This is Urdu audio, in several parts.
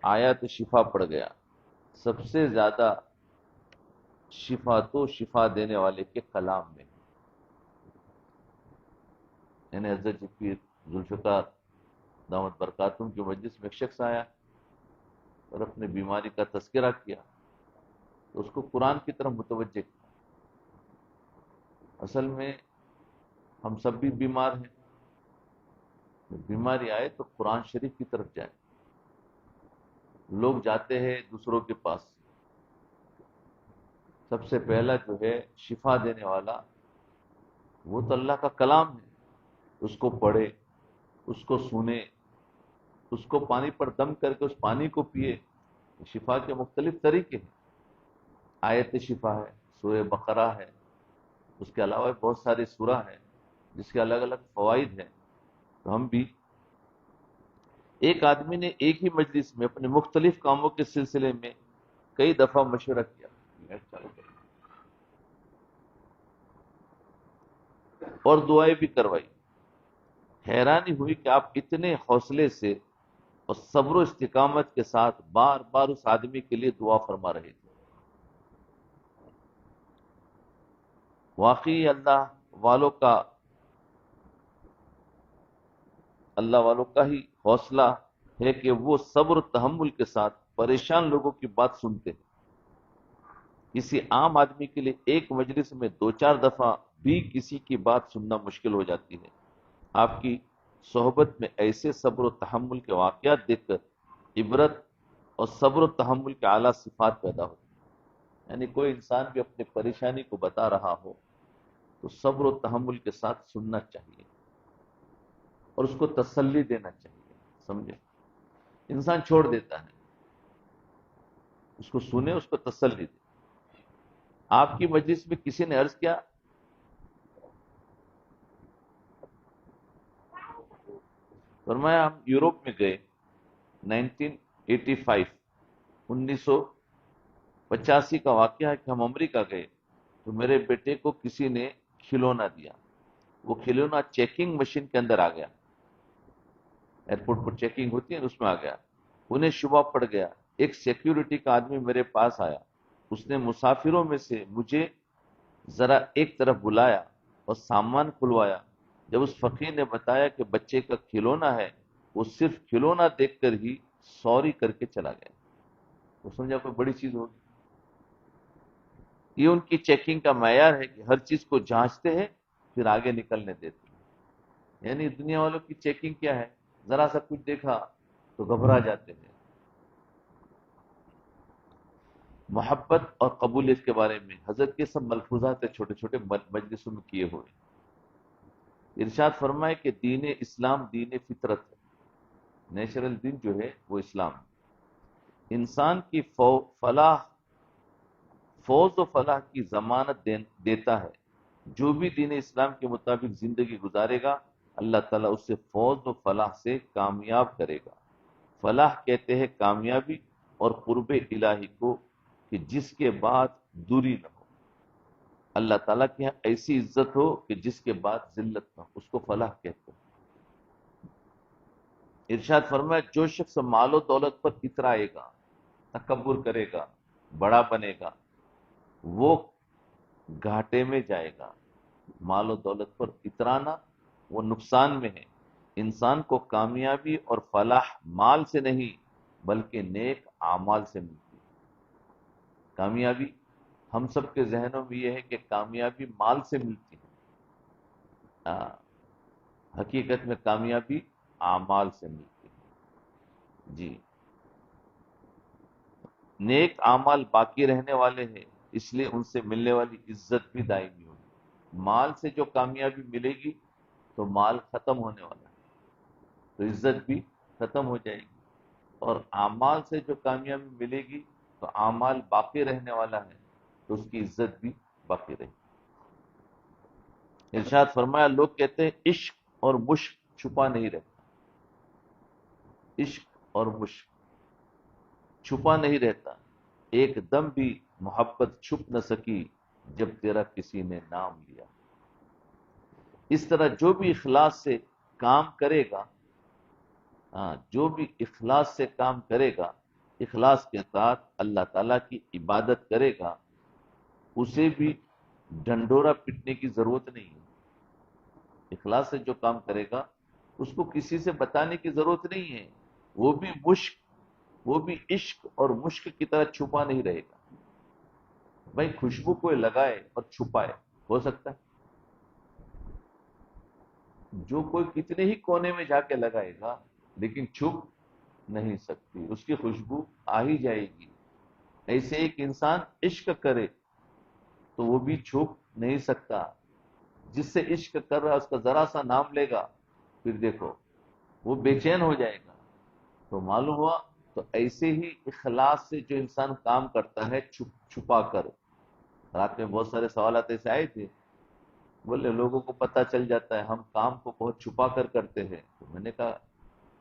آیات شفا پڑ گیا. سب سے زیادہ شفا تو شفا دینے والے کے کلام میں. یعنی حضرت پیر ذوالفقار دامت برکاتہم کی مجلس میں ایک شخص آیا اور اپنے بیماری کا تذکرہ کیا تو اس کو قرآن کی طرف متوجہ کیا. اصل میں ہم سب بھی بیمار ہیں. جب بیماری آئے تو قرآن شریف کی طرف جائیں. لوگ جاتے ہیں دوسروں کے پاس. سب سے پہلا جو ہے شفا دینے والا وہ تو اللہ کا کلام ہے. اس کو پڑھے، اس کو سنے، اس کو پانی پر دم کر کے اس پانی کو پیے. شفا کے مختلف طریقے ہیں. آیت شفا ہے، سورہ بقرہ ہے، اس کے علاوہ بہت ساری سورہ ہیں جس کے الگ الگ فوائد ہیں. تو ہم بھی ایک آدمی نے ایک ہی مجلس میں اپنے مختلف کاموں کے سلسلے میں کئی دفعہ مشورہ کیا اور دعائیں بھی کروائی. حیرانی ہوئی کہ آپ اتنے حوصلے سے اور صبر و استقامت کے ساتھ بار بار اس آدمی کے لیے دعا فرما رہے تھے. واقعی اللہ والوں کا ہی حوصلہ ہے کہ وہ صبر و تحمل کے ساتھ پریشان لوگوں کی بات سنتے ہیں. کسی عام آدمی کے لیے ایک مجلس میں 2-4 دفعہ بھی کسی کی بات سننا مشکل ہو جاتی ہے. آپ کی صحبت میں ایسے صبر و تحمل کے واقعات دیکھ کر عبرت اور صبر و تحمل کے اعلیٰ صفات پیدا ہوتی ہیں. یعنی کوئی انسان بھی اپنی پریشانی کو بتا رہا ہو تو صبر و تحمل کے ساتھ سننا چاہیے اور اس کو تسلی دینا چاہیے. سمجھے؟ انسان چھوڑ دیتا ہے، اس کو سنے، اس کو تسلی دے. آپ کی مجلس میں کسی نے عرض کیا فرمایا ہم یوروپ میں گئے 1985 1985 کا واقعہ ہے کہ ہم امریکہ گئے تو میرے بیٹے کو کسی نے کھلونا دیا. وہ کھلونا چیکنگ مشین کے اندر آ گیا. ایئرپورٹ پر چیکنگ ہوتی ہے اس میں آ گیا. انہیں شبہ پڑ گیا. ایک سیکیورٹی کا آدمی میرے پاس آیا. اس نے مسافروں میں سے مجھے ذرا ایک طرف بلایا اور سامان کھلوایا. جب اس فقیر نے بتایا کہ بچے کا کھلونا ہے، وہ صرف کھلونا دیکھ کر ہی سوری کر کے چلا گیا. وہ سمجھا کوئی بڑی چیز ہوگی. یہ ان کی چیکنگ کا معیار ہے کہ ہر چیز کو جانچتے ہیں پھر آگے نکلنے دیتے ہیں. یعنی دنیا والوں کی چیکنگ کیا ہے؟ ذرا سا کچھ دیکھا تو گھبرا جاتے ہیں. محبت اور قبولیت کے بارے میں حضرت کے سب ملفوظات چھوٹے چھوٹے مجلسوں میں کیے ہوئے. ارشاد فرمائے کہ دین اسلام دین فطرت ہے. نیچرل دین جو ہے وہ اسلام ہے. انسان کی فوز و فلاح کی ضمانت دیتا ہے. جو بھی دین اسلام کے مطابق زندگی گزارے گا اللہ تعالیٰ اس سے فوز و فلاح سے کامیاب کرے گا. فلاح کہتے ہیں کامیابی اور قرب الہی کو کہ جس کے بعد دوری نہ ہو. اللہ تعالیٰ کی یہاں ایسی عزت ہو کہ جس کے بعد ذلت نہ ہو، اس کو فلاح کہتے ہیں. ارشاد فرمایا جو شخص مال و دولت پر اترائے گا، تکبر کرے گا، بڑا بنے گا، وہ گھاٹے میں جائے گا. مال و دولت پر اترانا وہ نقصان میں ہے. انسان کو کامیابی اور فلاح مال سے نہیں بلکہ نیک اعمال سے ملتی ہے. کامیابی ہم سب کے ذہنوں میں یہ ہے کہ کامیابی مال سے ملتی ہے. حقیقت میں کامیابی اعمال سے ملتی ہے. جی، نیک اعمال باقی رہنے والے ہیں اس لیے ان سے ملنے والی عزت بھی دائمی ہوگی. مال سے جو کامیابی ملے گی تو مال ختم ہونے والا ہے تو عزت بھی ختم ہو جائے گی. اور اعمال سے جو کامیابی ملے گی تو اعمال باقی رہنے والا ہے تو اس کی عزت بھی باقی رہے گی. ارشاد فرمایا لوگ کہتے ہیں عشق اور مشق چھپا نہیں رہتا. عشق اور مشق چھپا نہیں رہتا. ایک دم بھی محبت چھپ نہ سکی جب تیرا کسی نے نام لیا. اس طرح جو بھی اخلاص سے کام کرے گا جو بھی اخلاص سے کام کرے گا اخلاص کے ساتھ اللہ تعالیٰ کی عبادت کرے گا اسے بھی ڈنڈورا پیٹنے کی ضرورت نہیں ہے. اخلاص سے جو کام کرے گا اس کو کسی سے بتانے کی ضرورت نہیں ہے. وہ بھی عشق اور مشک کی طرح چھپا نہیں رہے گا. بھائی خوشبو کوئی لگائے اور چھپائے ہو سکتا ہے؟ جو کوئی کتنے ہی کونے میں جا کے لگائے گا لیکن چھپ نہیں سکتی، اس کی خوشبو آ ہی جائے گی. ایسے ایک انسان عشق کرے تو وہ بھی چھپ نہیں سکتا. جس سے عشق کر رہا ہے اس کا ذرا سا نام لے گا پھر دیکھو وہ بے چین ہو جائے گا. تو معلوم ہوا تو ایسے ہی اخلاص سے جو انسان کام کرتا ہے چھپا کر. رات میں بہت سارے سوالات ایسے آئے تھے، بولے لوگوں کو پتہ چل جاتا ہے ہم کام کو بہت چھپا کر کرتے ہیں. تو میں نے کہا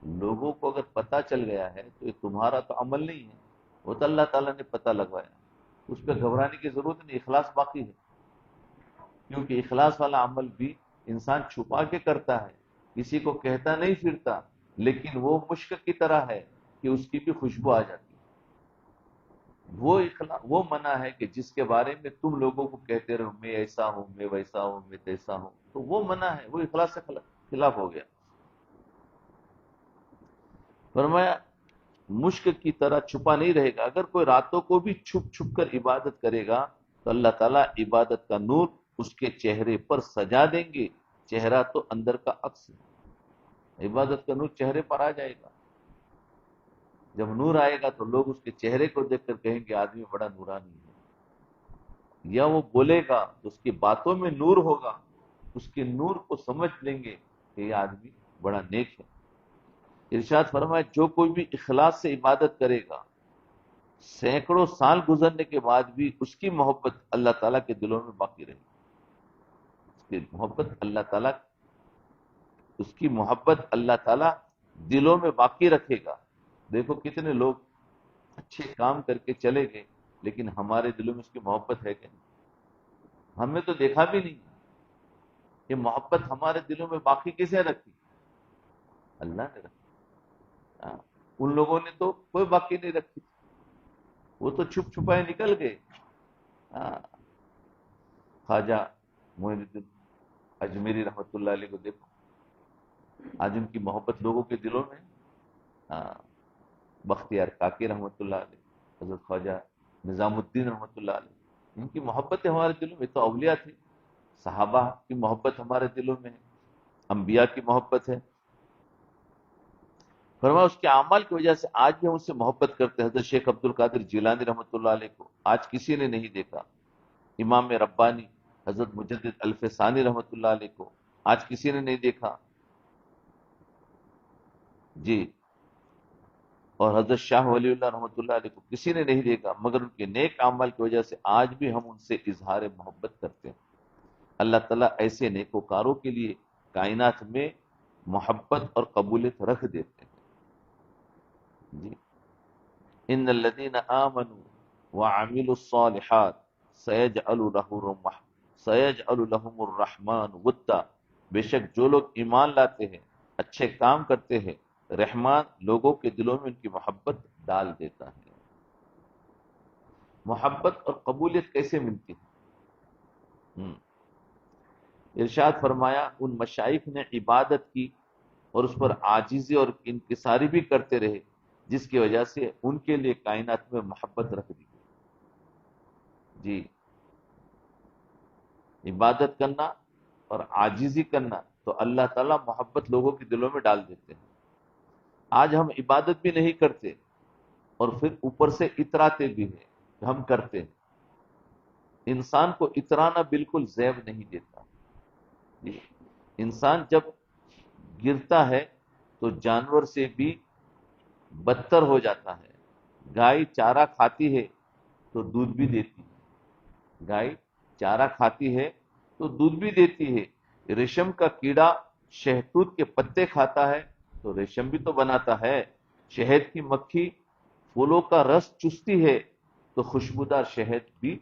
لوگوں کو اگر پتہ چل گیا ہے تو یہ تمہارا تو عمل نہیں ہے، وہ تو اللہ تعالیٰ نے پتہ لگوایا. اس پہ گھبرانے کی ضرورت نہیں، اخلاص باقی ہے. کیونکہ اخلاص والا عمل بھی انسان چھپا کے کرتا ہے، کسی کو کہتا نہیں پھرتا، لیکن وہ مشک کی طرح ہے کہ اس کی بھی خوشبو آ جاتی ہے. وہ منع ہے کہ جس کے بارے میں تم لوگوں کو کہتے رہو میں ایسا ہوں، میں ویسا ہوں، میں تیسا ہوں، تو وہ منع ہے، وہ اخلاص سے خلاف ہو گیا. فرمایا مشک کی طرح چھپا نہیں رہے گا. اگر کوئی راتوں کو بھی چھپ چھپ کر عبادت کرے گا تو اللہ تعالیٰ عبادت کا نور اس کے چہرے پر سجا دیں گے. چہرہ تو اندر کا عکس ہے، عبادت کا نور چہرے پر آ جائے گا. جب نور آئے گا تو لوگ اس کے چہرے کو دیکھ کر کہیں گے آدمی بڑا نورانی ہے. یا وہ بولے گا تو اس کی باتوں میں نور ہوگا، اس کے نور کو سمجھ لیں گے کہ یہ آدمی بڑا نیک ہے. ارشاد فرمایا جو کوئی بھی اخلاص سے عبادت کرے گا سینکڑوں سال گزرنے کے بعد بھی اس کی محبت اللہ تعالیٰ کے دلوں میں باقی رہے گی. اس کی محبت اللہ تعالیٰ دلوں میں باقی رکھے گا. دیکھو کتنے لوگ اچھے کام کر کے چلے گئے لیکن ہمارے دلوں میں اس کی محبت ہے کہ نہیں؟ ہم نے تو دیکھا بھی نہیں. یہ محبت ہمارے دلوں میں باقی کسے رکھی؟ اللہ نے رکھی. ان لوگوں نے تو کوئی باقی نہیں رکھی، وہ تو چھپ چھپائے نکل گئے. خواجہ معین الدین اجمیری رحمت اللہ علیہ کو دیکھو، آج ان کی محبت لوگوں کے دلوں میں. بختیار کاکی رحمت اللہ علیہ، حضرت خواجہ نظام الدین رحمت اللہ علیہ، ان کی محبت ہمارے دلوں میں. تو اولیاء تھے، صحابہ کی محبت ہمارے دلوں میں ہے، انبیاء کی محبت ہے. فرمایا اس کے اعمال کی وجہ سے آج بھی ہم اس سے محبت کرتے ہیں. حضرت شیخ عبد القادر جیلانی رحمۃ اللہ علیہ کو آج کسی نے نہیں دیکھا. امام ربانی حضرت مجدد الف ثانی رحمۃ اللہ علیہ کو آج کسی نے نہیں دیکھا جی. اور حضرت شاہ ولی اللہ رحمۃ اللہ علیہ کو کسی نے نہیں دیکھا، مگر ان کے نیک اعمال کی وجہ سے آج بھی ہم ان سے اظہار محبت کرتے ہیں. اللہ تعالیٰ ایسے نیکوکاروں کے لیے کائنات میں محبت اور قبولیت رکھ دیتے ہیں جی. ان الذين آمنوا وعملوا الصالحات سيجعل لهم الرحمن ودا. بے شک جو لوگ ایمان لاتے ہیں، اچھے کام کرتے ہیں، رحمان لوگوں کے دلوں میں ان کی محبت ڈال دیتا ہے. محبت اور قبولیت کیسے ملتی ہے؟ ارشاد فرمایا ان مشائخ نے عبادت کی اور اس پر عاجزی اور انکساری بھی کرتے رہے جس کی وجہ سے ان کے لیے کائنات میں محبت رکھ دی جی. عبادت کرنا اور عاجزی کرنا تو اللہ تعالیٰ محبت لوگوں کے دلوں میں ڈال دیتے ہیں. آج ہم عبادت بھی نہیں کرتے اور پھر اوپر سے اتراتے بھی ہیں کہ ہم کرتے ہیں. انسان کو اترانا بالکل زیب نہیں دیتا. انسان جب گرتا ہے تو جانور سے بھی بدتر ہو جاتا ہے. گائے چارہ کھاتی ہے تو دودھ بھی دیتی ہے، گائے چارہ کھاتی ہے تو دودھ بھی دیتی ہے. ریشم کا کیڑا شہتوت کے پتے کھاتا ہے تو ریشم بھی تو بناتا ہے. شہد کی مکھی پھولوں کا رس چوستی ہے تو خوشبودار شہد بھی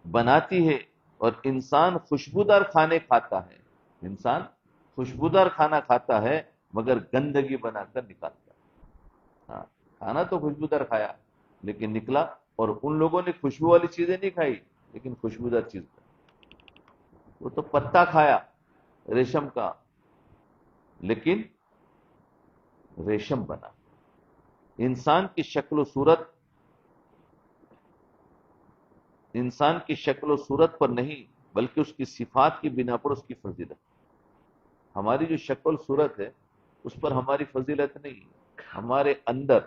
بناتی ہے. اور انسان خوشبودار کھانے کھاتا ہے، انسان خوشبودار کھانا کھاتا ہے مگر گندگی بنا کر نکالتا ہے. کھانا تو خوشبودار کھایا لیکن نکلا اور ان لوگوں نے خوشبو والی چیزیں نہیں کھائی لیکن خوشبودار چیز کھائی. وہ تو پتا کھایا ریشم کا لیکن ریشم بنا. انسان کی شکل و صورت انسان کی شکل و صورت پر نہیں بلکہ اس کی صفات کی بنا پر اس کی فضیلت. ہماری جو شکل صورت ہے اس پر ہماری فضیلت نہیں، ہمارے اندر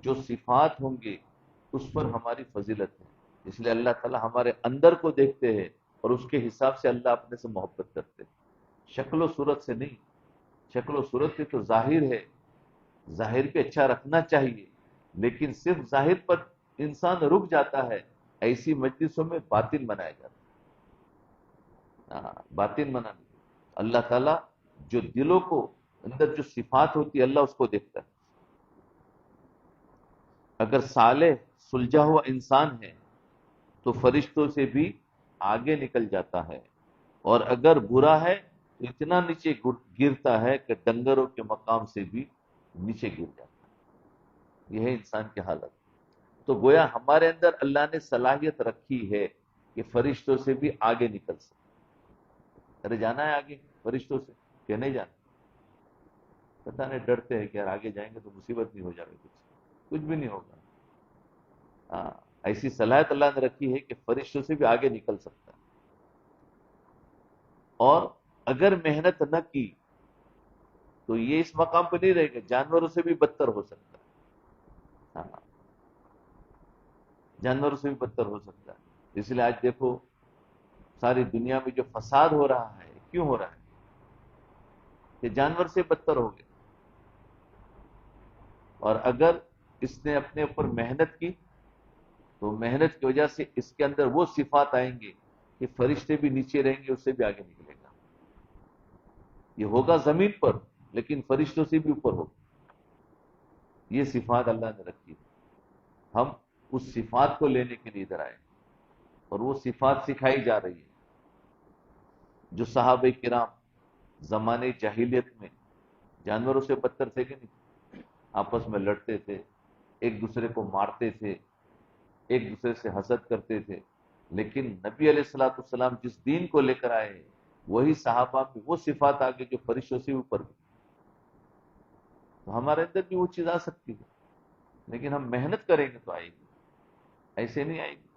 جو صفات ہوں گے اس پر ہماری فضیلت ہے. اس لیے اللہ تعالیٰ ہمارے اندر کو دیکھتے ہیں اور اس کے حساب سے اللہ اپنے سے محبت کرتے ہیں، شکل و صورت سے نہیں. شکل و صورت کی تو ظاہر ہے، ظاہر پہ اچھا رکھنا چاہیے، لیکن صرف ظاہر پر انسان رک جاتا ہے. ایسی مجلسوں میں باطن بنایا جاتا ہے. باطن بنانا اللہ تعالیٰ جو دلوں کو اندر جو صفات ہوتی ہے اللہ اس کو دیکھتا ہے. اگر صالح سلجھا ہوا انسان ہے تو فرشتوں سے بھی آگے نکل جاتا ہے، اور اگر برا ہے تو اتنا نیچے گرتا ہے کہ ڈنگروں کے مقام سے بھی نیچے گر جاتا ہے. یہ ہے انسان کی حالت. تو گویا ہمارے اندر اللہ نے صلاحیت رکھی ہے کہ فرشتوں سے بھی آگے نکل سکے. ارے جانا ہے آگے فرشتوں سے کہ نہیں جانا؟ پتہ نہیں، ڈرتے ہیں کہ یار آگے جائیں گے تو مصیبت نہیں ہو جائے گی، کچھ بھی نہیں ہوگا. ایسی صلاحیت اللہ نے رکھی ہے کہ فرشتوں سے بھی آگے نکل سکتا ہے. اور اگر محنت نہ کی تو یہ اس مقام پہ نہیں رہے گا، جانوروں سے بھی بدتر ہو سکتا ہے. جانوروں سے بھی بدتر ہو سکتا ہے. اس لیے آج دیکھو ساری دنیا میں جو فساد ہو رہا ہے کیوں ہو رہا ہے؟ کہ جانور سے بدتر ہو گیا. اور اگر اس نے اپنے اوپر محنت کی تو محنت کی وجہ سے اس کے اندر وہ صفات آئیں گے کہ فرشتے بھی نیچے رہیں گے، اس سے بھی آگے نکلے گا. یہ ہوگا زمین پر لیکن فرشتوں سے بھی اوپر ہوگا. یہ صفات اللہ نے رکھی. ہم اس صفات کو لینے کے لیے ادھر آئے اور وہ صفات سکھائی جا رہی ہے. جو صحابہ کرام زمانے جاہلیت میں جانوروں سے بدتر تھے کہ نہیں؟ آپس میں لڑتے تھے، ایک دوسرے کو مارتے تھے، ایک دوسرے سے حسد کرتے تھے. لیکن نبی علیہ الصلوۃ والسلام جس دین کو لے کر آئے ہیں وہی صحابہ میں وہ صفات آ گئی جو فرشتوں سے اوپر بھی. تو ہمارے اندر بھی وہ چیز آ سکتی ہے لیکن ہم محنت کریں گے تو آئے گی، ایسے نہیں آئے گی.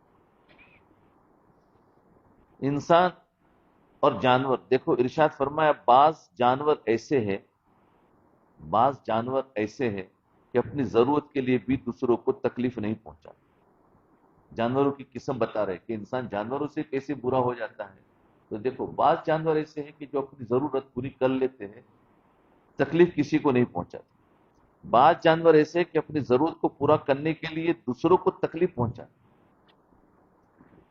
انسان اور جانور دیکھو ارشاد فرمایا بعض جانور ایسے ہیں کہ اپنی ضرورت کے لیے بھی دوسروں کو تکلیف نہیں پہنچاتے. جانوروں کی قسم بتا رہے کہ انسان جانوروں سے کیسے برا ہو جاتا ہے. تو دیکھو بعض جانور ایسے ہیں کہ جو اپنی ضرورت پوری کر لیتے ہیں، تکلیف کسی کو نہیں پہنچاتے. بعض جانور ایسے کہ اپنی ضرورت کو پورا کرنے کے لیے دوسروں کو تکلیف پہنچاتے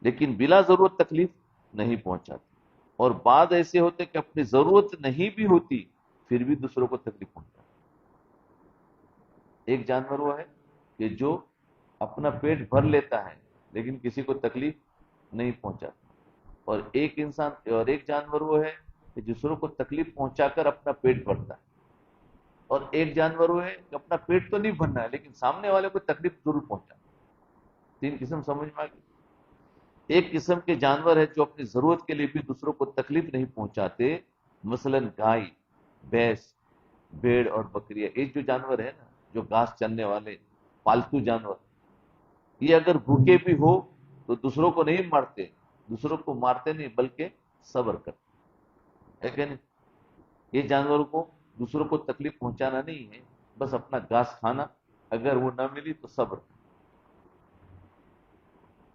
لیکن بلا ضرورت تکلیف نہیں پہنچاتے. اور بعض ایسے ہوتے کہ اپنی ضرورت نہیں بھی ہوتی پھر بھی دوسروں کو تکلیف پہنچاتے. ایک جانور وہ ہے کہ جو اپنا پیٹ بھر لیتا ہے لیکن کسی کو تکلیف نہیں پہنچاتا. اور ایک جانور وہ ہے کہ دوسروں کو تکلیف پہنچا کر اپنا پیٹ بھرتا ہے. اور ایک جانور وہ ہے کہ اپنا پیٹ تو نہیں بھرنا ہے لیکن سامنے والے کو تکلیف ضرور پہنچانا. 3 قسم سمجھ میں آ گئی. ایک قسم کے جانور ہے جو اپنی ضرورت کے لیے بھی دوسروں کو تکلیف نہیں پہنچاتے، مثلا گائے، بھینس، بھیڑ اور بکریاں. یہ جو جانور ہے نا جو گھاس چرنے والے پالتو جانور، یہ اگر بھوکے بھی ہو تو دوسروں کو نہیں مارتے، دوسروں کو مارتے نہیں بلکہ صبر کرتے ہے کہ نہیں. یہ جانوروں کو دوسروں کو تکلیف پہنچانا نہیں ہے، بس اپنا گھاس کھانا، اگر وہ نہ ملی تو صبر کرنا.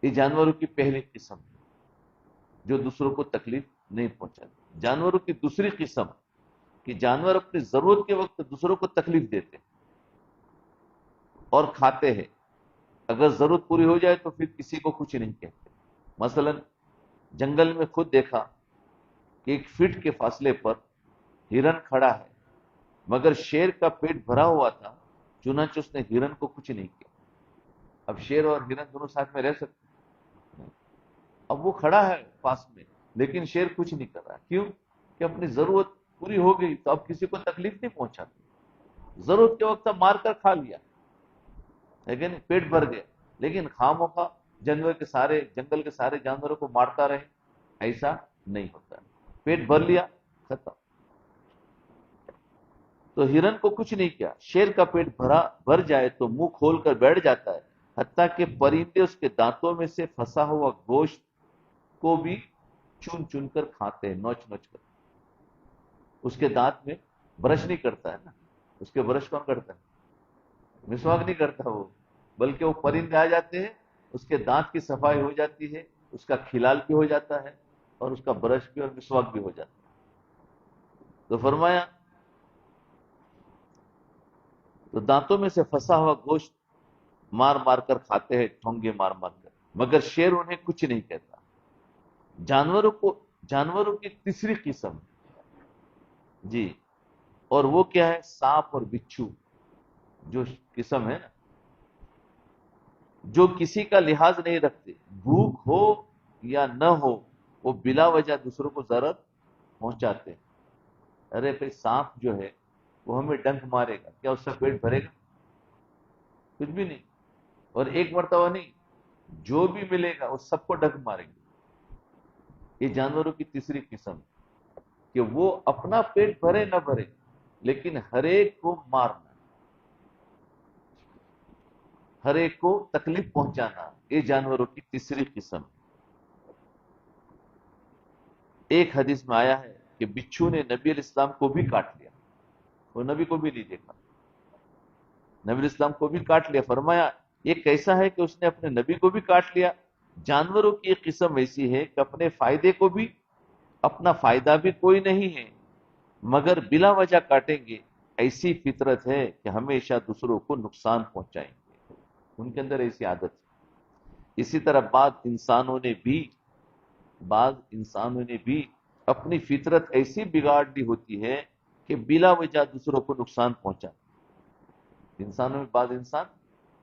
یہ جانوروں کی پہلی قسم ہے جو دوسروں کو تکلیف نہیں پہنچاتے. جانوروں کی دوسری قسم کہ جانور اپنی ضرورت کے وقت دوسروں کو تکلیف دیتے ہیں اور کھاتے ہیں، اگر ضرورت پوری ہو جائے تو پھر کسی کو کچھ نہیں کہتے. مثلا جنگل میں خود دیکھا کہ 1 فٹ کے فاصلے پر ہرن کھڑا ہے مگر شیر کا پیٹ بھرا ہوا تھا، چنانچہ اس نے ہرن کو کچھ نہیں کیا. اب شیر اور ہرن دونوں ساتھ میں رہ سکتے ہیں. اب وہ کھڑا ہے پاس میں لیکن شیر کچھ نہیں کر رہا. کیوں؟ کہ اپنی ضرورت پوری ہو گئی تو اب کسی کو تکلیف نہیں پہنچاتی. ضرورت کے وقت اب مار کر کھا لیا ہے کہ نہیں, پیٹ بھر گیا، لیکن خواہ جنگل کے سارے جانوروں کو مارتا رہے، ایسا نہیں ہوتا ہے، پیٹ بھر لیا ختم۔ تو ہرن کو کچھ نہیں کیا، شیر کا پیٹ بھر جائے تو منہ کھول کر بیٹھ جاتا ہے، حتیٰ کہ پرندے اس کے دانتوں میں سے پھنسا ہوا گوشت کو بھی چن چن کر کھاتے ہیں، نوچ نوچ کر۔ اس کے دانت میں برش نہیں کرتا ہے نا، اس کے برش کون کرتا ہے؟ مسواک نہیں کرتا وہ، بلکہ وہ پرندے آ جاتے ہیں، اس کے دانت کی صفائی ہو جاتی ہے، اس کا کھلال بھی ہو جاتا ہے، اور اس کا برش بھی اور مسواک بھی ہو جاتا ہے۔ تو فرمایا تو دانتوں میں سے پھنسا ہوا گوشت مار مار کر کھاتے ہیں، ٹھونگے مار مار کر، مگر شیر انہیں کچھ نہیں کہتا۔ جانوروں کی تیسری قسم، جی، اور وہ کیا ہے؟ سانپ اور بچھو، جو قسم ہے نا، جو کسی کا لحاظ نہیں رکھتے، بھوک ہو یا نہ ہو وہ بلا وجہ دوسروں کو ضرر پہنچاتے ہیں۔ ارے بھائی سانپ جو ہے وہ ہمیں ڈنک مارے گا، کیا اس کا پیٹ بھرے گا؟ کچھ بھی نہیں، اور ایک مرتبہ نہیں، جو بھی ملے گا وہ سب کو ڈنک ماریں گے۔ یہ جانوروں کی تیسری قسم کہ وہ اپنا پیٹ بھرے نہ بھرے لیکن ہر ایک کو مارنا، ہر ایک کو تکلیف پہنچانا، یہ جانوروں کی تیسری قسم۔ ایک حدیث میں آیا ہے کہ بچھو نے نبی علیہ السلام کو بھی کاٹ لیا، وہ نبی کو بھی نہیں دیکھا، نبی علیہ السلام کو بھی کاٹ لیا۔ فرمایا یہ کیسا ہے کہ اس نے اپنے نبی کو بھی کاٹ لیا؟ جانوروں کی ایک قسم ایسی ہے کہ اپنے فائدے کو بھی، اپنا فائدہ بھی کوئی نہیں ہے مگر بلا وجہ کاٹیں گے، ایسی فطرت ہے کہ ہمیشہ دوسروں کو نقصان پہنچائیں گے، ان کے اندر ایسی عادت ہے۔ اسی طرح بعض انسانوں نے بھی اپنی فطرت ایسی بگاڑ دی ہوتی ہے کہ بلا وجہ دوسروں کو نقصان پہنچا۔ انسانوں میں بعض انسان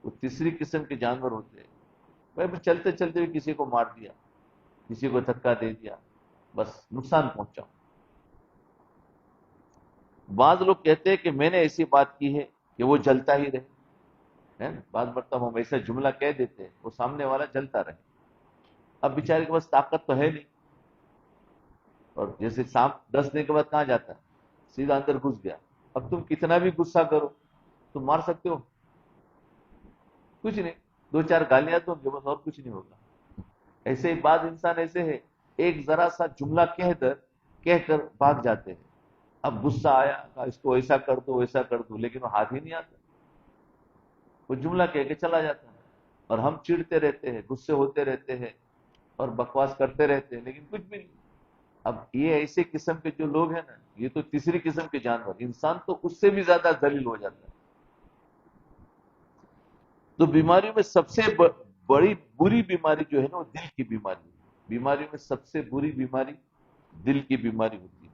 وہ تیسری قسم کے جانور ہوتے ہیں، بھائی چلتے چلتے بھی کسی کو مار دیا، کسی کو دھکا دے دیا، بس نقصان پہنچا۔ بعض لوگ کہتے ہیں کہ میں نے ایسی بات کی ہے کہ وہ جلتا ہی رہے، ہے نا؟ بعض مرتبہ ہم ایسا جملہ کہہ دیتے ہیں وہ سامنے والا جلتا رہے، اب بیچارے کے پاس طاقت تو ہے نہیں، اور جیسے سانپ ڈسنے کے بعد کہاں جاتا ہے؟ سیدھا اندر گھس گیا، اب تم کتنا بھی غصہ کرو تم مار سکتے ہو؟ کچھ نہیں، دو چار گالیاں دو گے بس، اور کچھ نہیں ہوگا۔ ایسے ہی بعض انسان ایسے ہیں، ایک ذرا سا جملہ کہہ کر بھاگ جاتے ہیں، اب غصہ آیا اس کو ایسا کر دو ویسا کر دو، لیکن وہ ہاتھ ہی نہیں آتا، وہ جملہ کہہ کے چلا جاتا ہے، اور ہم چڑھتے رہتے ہیں، غصے ہوتے رہتے ہیں اور بکواس کرتے رہتے ہیں، لیکن کچھ بھی نہیں۔ اب یہ ایسے قسم کے جو لوگ ہیں نا، یہ تو تیسری قسم کے جانور، انسان تو اس سے بھی زیادہ ذلیل ہو جاتا ہے۔ تو بیماریوں میں سب سے بڑی بری بیماری جو ہے نا وہ دل کی بیماری ہے۔ بیماریوں میں سب سے بری بیماری دل کی بیماری ہوتی ہے،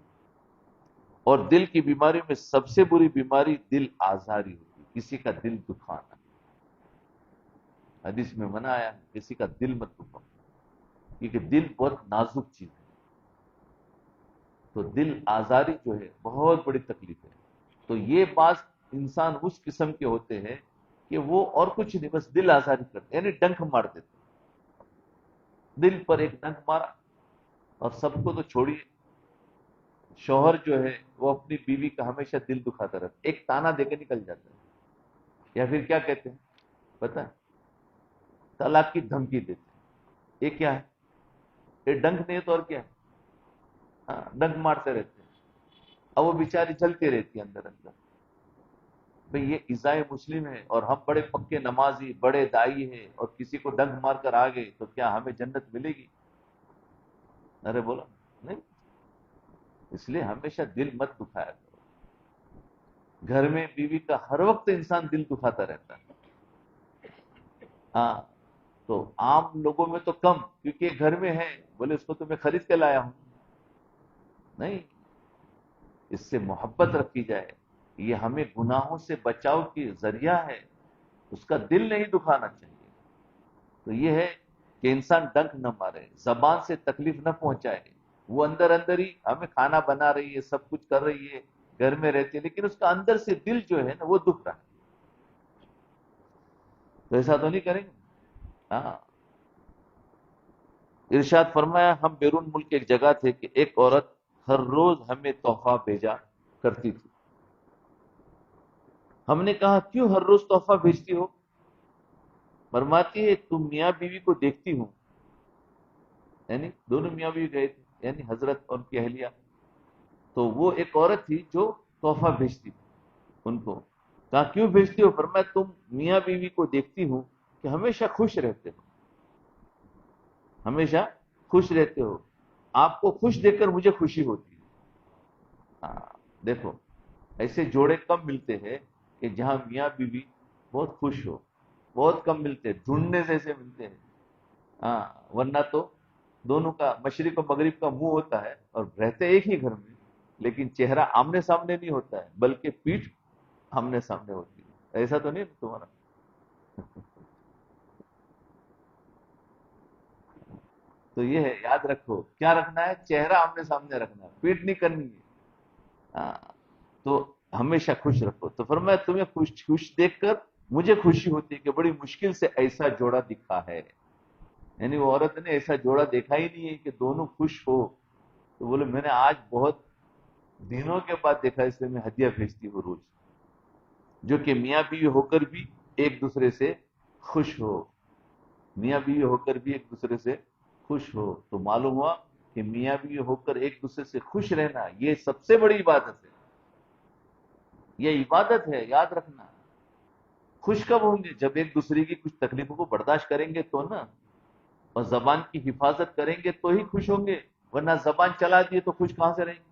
اور دل کی بیماریوں میں سب سے بری بیماری دل آزاری ہوتی ہے، کسی کا دل دکھانا۔ حدیث میں منع آیا ہے کسی کا دل مت دکھاؤ، کیونکہ دل بہت نازک چیز ہے، تو دل آزاری جو ہے بہت بڑی تکلیف ہے۔ تو یہ بعض انسان اس قسم کے ہوتے ہیں کہ وہ اور کچھ نہیں، بس دل آزاری کرتے، یعنی ڈنک مار دیتے، دل پر ایک ڈنک مارا، اور سب کو تو چھوڑیے، شوہر جو ہے وہ اپنی بیوی کا ہمیشہ دل دکھاتا رہتا، ایک تانا دے کے نکل جاتا ہے، یا پھر کیا کہتے ہیں پتہ ہے؟ طلاق کی دھمکی دیتے ہیں۔ یہ کیا ہے؟ یہ ڈنک نہیں ہے تو اور کیا ہے؟ ہاں، ڈنک مارتے رہتے ہیں، اب وہ بیچاری جلتی رہتی ہے اندر اندر۔ بھئی یہ ایذائے مسلم ہے، اور ہم بڑے پکے نمازی بڑے دائی ہیں، اور کسی کو ڈنک مار کر آ گئے تو کیا ہمیں جنت ملے گی؟ ارے بولا نہیں، اس لیے ہمیشہ دل مت دکھایا کرو۔ گھر میں بیوی کا ہر وقت انسان دل دکھاتا رہتا ہے، ہاں، تو عام لوگوں میں تو کم، کیونکہ یہ گھر میں ہے، بولے اس کو تو میں خرید کے لایا ہوں، نہیں، اس سے محبت رکھی جائے، یہ ہمیں گناہوں سے بچاؤ کی ذریعہ ہے، اس کا دل نہیں دکھانا چاہیے۔ تو یہ ہے کہ انسان ڈنک نہ مارے، زبان سے تکلیف نہ پہنچائے، وہ اندر اندر ہی ہمیں کھانا بنا رہی ہے، سب کچھ کر رہی ہے، گھر میں رہتی ہے، لیکن اس کا اندر سے دل جو ہے نا وہ دکھ رہا ہے۔ تو ایسا تو نہیں کریں گے. ہاں. ارشاد فرمایا ہم بیرون ملک ایک جگہ تھے کہ ایک عورت ہر روز ہمیں تحفہ بھیجا کرتی تھی. ہم نے کہا کیوں ہر روز تحفہ بھیجتی ہو؟ فرماتی ہے تم میاں بیوی کو دیکھتی ہوں، یعنی دونوں میاں بیوی گئے تھے، یعنی حضرت اور ان کی اہلیہ. تو وہ ایک عورت تھی جو تحفہ بھیجتی تھی ان کو. کہا کیوں بھیجتی ہو؟ فرمایا تم میاں بیوی کو دیکھتی ہوں کہ ہمیشہ خوش رہتے ہو، ہمیشہ خوش رہتے ہو، آپ کو خوش دیکھ کر مجھے خوشی ہوتی ہے. ہاں. دیکھو ایسے جوڑے کم ملتے ہیں کہ جہاں میاں بیوی بہت خوش ہو، بہت کم ملتے ہیں، ڈھونڈنے جیسے ملتے ہیں. ہاں. ورنہ تو دونوں کا مشرق و مغرب کا منہ ہوتا ہے اور رہتے ایک ہی گھر میں، لیکن چہرہ آمنے سامنے نہیں ہوتا ہے بلکہ پیٹھ آمنے سامنے ہوتی ہے. ایسا تو نہیں تمہارا؟ تو یہ ہے، یاد رکھو کیا رکھنا ہے، چہرہ آمنے سامنے رکھنا ہے، پیٹ نہیں کرنی ہے. ہاں. تو ہمیشہ خوش رکھو. تو فرمایا تمہیں خوش خوش دیکھ کر مجھے خوشی ہوتی ہے کہ بڑی مشکل سے ایسا جوڑا دکھا ہے. یعنی وہ عورت نے ایسا جوڑا دیکھا ہی نہیں ہے کہ دونوں خوش ہو. تو بولے میں نے آج بہت دنوں کے بعد دیکھا، اس لیے میں ہدیہ بھیجتی ہوں روز، جو کہ میاں بیوی ہو کر بھی ایک دوسرے سے خوش ہو، میاں بیوی ہو کر بھی ایک دوسرے سے خوش ہو. تو معلوم ہوا کہ میاں بیوی ہو کر ایک دوسرے سے خوش رہنا یہ سب سے بڑی عبادت ہے. یہ عبادت ہے، یاد رکھنا. خوش کب ہوں گے؟ جب ایک دوسرے کی کچھ تکلیفوں کو برداشت کریں گے تو نا، اور زبان کی حفاظت کریں گے تو ہی خوش ہوں گے. ورنہ زبان چلا دیے تو خوش کہاں سے رہیں گے؟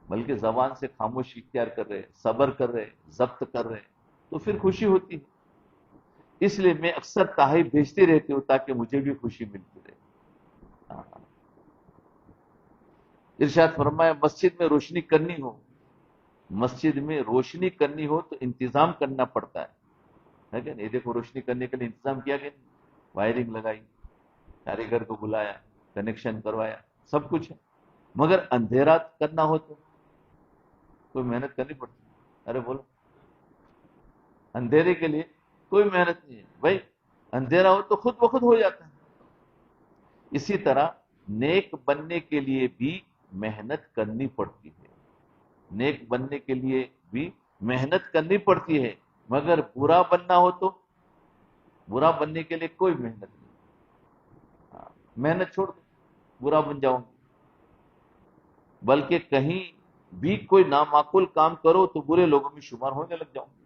بلکہ زبان سے خاموشی اختیار کر رہے، صبر کر رہے، ضبط کر رہے، تو پھر خوشی ہوتی ہے. اس لیے میں اکثر تحائف بھیجتی رہتی ہوں تاکہ مجھے بھی خوشی ملتی رہے. ارشاد فرمایا مسجد میں روشنی کرنی ہو، مسجد میں روشنی کرنی ہو تو انتظام کرنا پڑتا ہے کہ نہیں؟ دیکھو روشنی کرنے کے لیے انتظام کیا گیا، وائرنگ لگائی، کاریگر کو بلایا، کنیکشن کروایا، سب کچھ ہے. مگر اندھیرا کرنا ہو تو کوئی محنت کرنی پڑتی ہے. ارے بولو، اندھیرے کے لیے کوئی محنت نہیں ہے بھائی، اندھیرا ہو تو خود بخود ہو جاتا ہے. اسی طرح نیک بننے کے لیے بھی محنت کرنی پڑتی ہے، نیک بننے کے لیے بھی محنت کرنی پڑتی ہے. مگر برا بننا ہو تو برا بننے کے لیے کوئی محنت نہیں. ہاں، محنت چھوڑ دو، برا بن جاؤں گے. بلکہ کہیں بھی کوئی نامعقول کام کرو تو برے لوگوں میں شمار ہونے لگ جاؤں گے.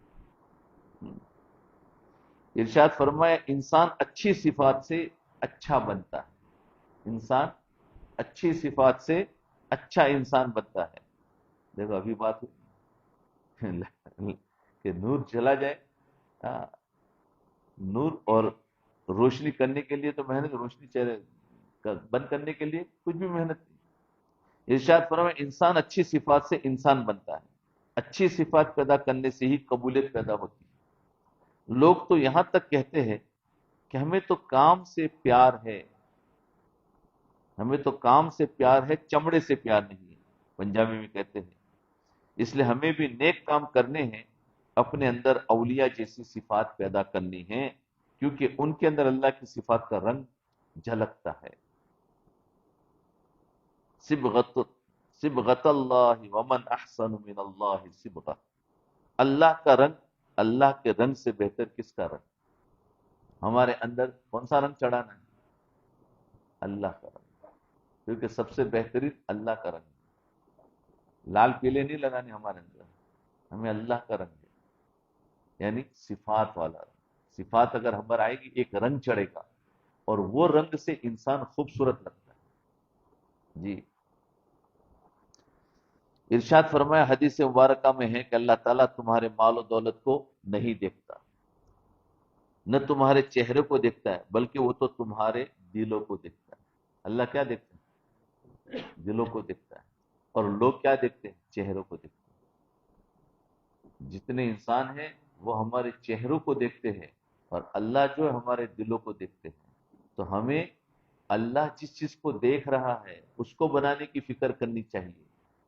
ارشاد فرمایا انسان اچھی صفات سے اچھا بنتا ہے، انسان اچھی صفات سے اچھا انسان بنتا ہے. دیکھو ابھی بات کہ نور چلا جائے. ہاں، نور اور روشنی کرنے کے لیے تو محنت، روشنی چہرے بند کرنے کے لیے کچھ بھی محنت نہیں. ارشاد فرمایا انسان اچھی صفات سے انسان بنتا ہے، اچھی صفات پیدا کرنے سے ہی قبولیت پیدا ہوتی ہے. لوگ تو یہاں تک کہتے ہیں کہ ہمیں تو کام سے پیار ہے، ہمیں تو کام سے پیار ہے، چمڑے سے پیار نہیں ہے، پنجابی میں کہتے ہیں. اس لیے ہمیں بھی نیک کام کرنے ہیں، اپنے اندر اولیاء جیسی صفات پیدا کرنی ہیں، کیونکہ ان کے اندر اللہ کی صفات کا رنگ جھلکتا ہے. صبغت صبغت اللہ ومن احسن من اللہ صبغہ. اللہ کا رنگ، اللہ کے رنگ سے بہتر کس کا رنگ؟ ہمارے اندر کون سا رنگ چڑھانا ہے؟ اللہ کا رنگ، کیونکہ سب سے بہترین اللہ کا رنگ ہے. لال پیلے نہیں لگانے ہمارے اندر، ہمیں اللہ کا رنگ ہے، یعنی صفات والا رنگ. صفات اگر ہمارے آئے گی ایک رنگ چڑھے گا، اور وہ رنگ سے انسان خوبصورت لگتا ہے. جی. ارشاد فرمایا حدیث مبارکہ میں ہے کہ اللہ تعالیٰ تمہارے مال و دولت کو نہیں دیکھتا، نہ تمہارے چہرے کو دیکھتا ہے، بلکہ وہ تو تمہارے دلوں کو دیکھتا ہے. اللہ کیا دیکھتا ہے؟ دلوں کو دیکھتا ہے. اور لوگ کیا دیکھتے ہیں؟ چہروں کو دیکھتے ہیں. جتنے انسان ہیں وہ ہمارے چہروں کو دیکھتے ہیں، اور اللہ جو ہے ہمارے دلوں کو دیکھتے ہیں. تو ہمیں اللہ جس چیز کو دیکھ رہا ہے اس کو بنانے کی فکر کرنی چاہیے.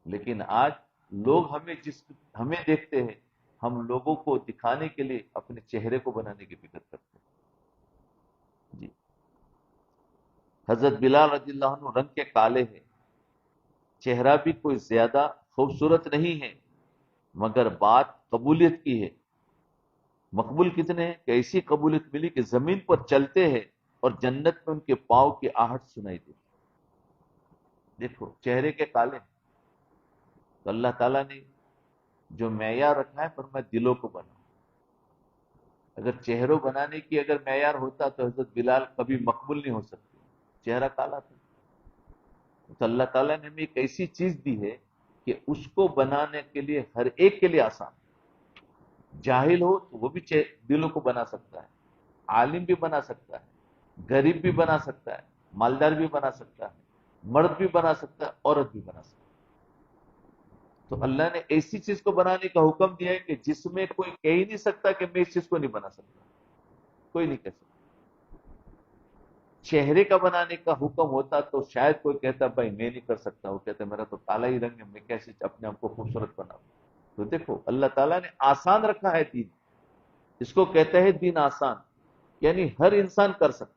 لیکن آج لوگ ہمیں دیکھتے ہیں ہم لوگوں کو دکھانے کے لیے اپنے چہرے کو بنانے کی فکر کرتے ہیں جی۔ حضرت بلال رضی اللہ عنہ رنگ کے کالے ہیں، چہرہ بھی کوئی زیادہ خوبصورت نہیں ہے، مگر بات قبولیت کی ہے۔ مقبول کتنے ہیں کہ ایسی قبولیت ملی کہ زمین پر چلتے ہیں اور جنت میں ان کے پاؤں کی آہٹ سنائی دیتی۔ دیکھو چہرے کے کالے ہیں تو اللہ تعالیٰ نے جو معیار رکھا ہے فرمایا دلوں کو بنا۔ اگر چہروں بنانے کی اگر معیار ہوتا تو حضرت بلال کبھی مقبول نہیں ہو سکتے، چہرہ کالا تھا۔ تو اللہ تعالیٰ نے ہمیں ایک ایسی چیز دی ہے کہ اس کو بنانے کے لیے ہر ایک کے لیے آسان، جاہل ہو تو وہ بھی دلوں کو بنا سکتا ہے، عالم بھی بنا سکتا ہے، غریب بھی بنا سکتا ہے، مالدار بھی بنا سکتا ہے، مرد بھی بنا سکتا ہے، عورت بھی بنا سکتا ہے۔ تو اللہ نے ایسی چیز کو بنانے کا حکم دیا ہے کہ جس میں کوئی کہہ ہی نہیں سکتا کہ میں اس چیز کو نہیں بنا سکتا، کوئی نہیں کہہ سکتا۔ چہرے کا بنانے کا حکم ہوتا تو شاید کوئی کہتا بھائی میں نہیں کر سکتا، وہ کہتا میرا تو کالا ہی رنگ ہے، میں کیسے اپنے آپ کو خوبصورت بناؤں۔ تو دیکھو اللہ تعالیٰ نے آسان رکھا ہے دین، اس کو کہتے ہیں دین آسان، یعنی ہر انسان کر سکتا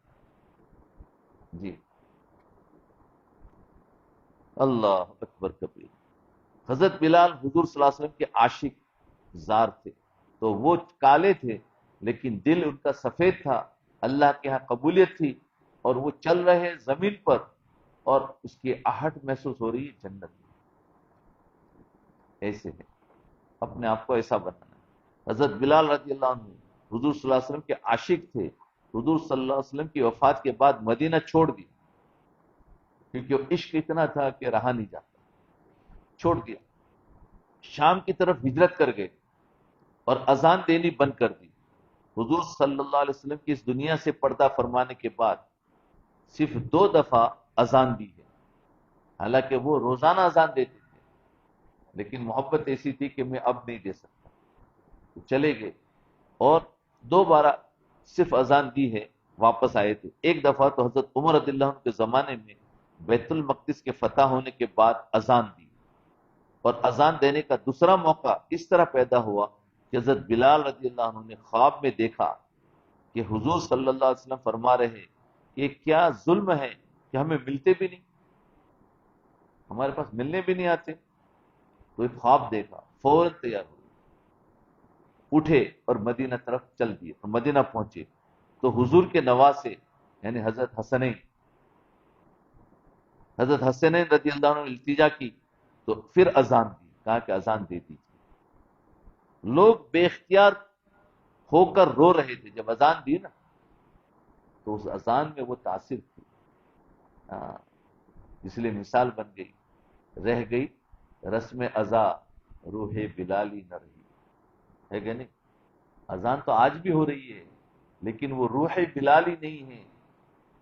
جی۔ اللہ اکبر کبیر۔ حضرت بلال حضور صلی اللہ علیہ وسلم کے عاشق زار تھے، تو وہ کالے تھے لیکن دل ان کا سفید تھا، اللہ کے ہاں قبولیت تھی، اور وہ چل رہے زمین پر اور اس کی آہٹ محسوس ہو رہی ہے جنت میں۔ ایسے ہے، اپنے آپ کو ایسا بنانا ہے۔ حضرت بلال رضی اللہ عنہ حضور صلی اللہ علیہ وسلم کے عاشق تھے، حضور صلی اللہ علیہ وسلم کی وفات کے بعد مدینہ چھوڑ دی، کیونکہ عشق اتنا تھا کہ رہا نہیں جاتا، چھوڑ دیا، شام کی طرف ہجرت کر گئے اور اذان دینی بند کر دی۔ حضور صلی اللہ علیہ وسلم کی اس دنیا سے پردہ فرمانے کے بعد صرف 2 دفعہ اذان دی ہے، حالانکہ وہ روزانہ اذان دیتے تھے، لیکن محبت ایسی تھی کہ میں اب نہیں دے سکتا، تو چلے گئے، اور 2 بار صرف اذان دی ہے، واپس آئے تھے۔ ایک دفعہ تو حضرت عمر رضی اللہ عنہ کے زمانے میں بیت المقدس کے فتح ہونے کے بعد اذان دی، اور اذان دینے کا دوسرا موقع اس طرح پیدا ہوا کہ حضرت بلال رضی اللہ عنہ نے خواب میں دیکھا کہ حضور صلی اللہ علیہ وسلم فرما رہے کہ کیا ظلم ہے کہ ہمیں ملتے بھی نہیں، ہمارے پاس ملنے بھی نہیں آتے۔ تو ایک خواب دیکھا، فوراً تیار ہوئے، اٹھے اور مدینہ طرف چل دیے، اور مدینہ پہنچے تو حضور کے نواسے یعنی حضرت حسنین رضی اللہ عنہ نے التجا کی، تو پھر اذان دی، کہا کہ اذان دے دیجیے۔ لوگ بے اختیار ہو کر رو رہے تھے، جب اذان دی نا تو اس اذان میں وہ تاثر تھی، اس لیے مثال بن گئی، رہ گئی رسم ازا روح بلالی نہ رہی، ہے کہ نہیں؟ اذان تو آج بھی ہو رہی ہے لیکن وہ روح بلالی نہیں ہے۔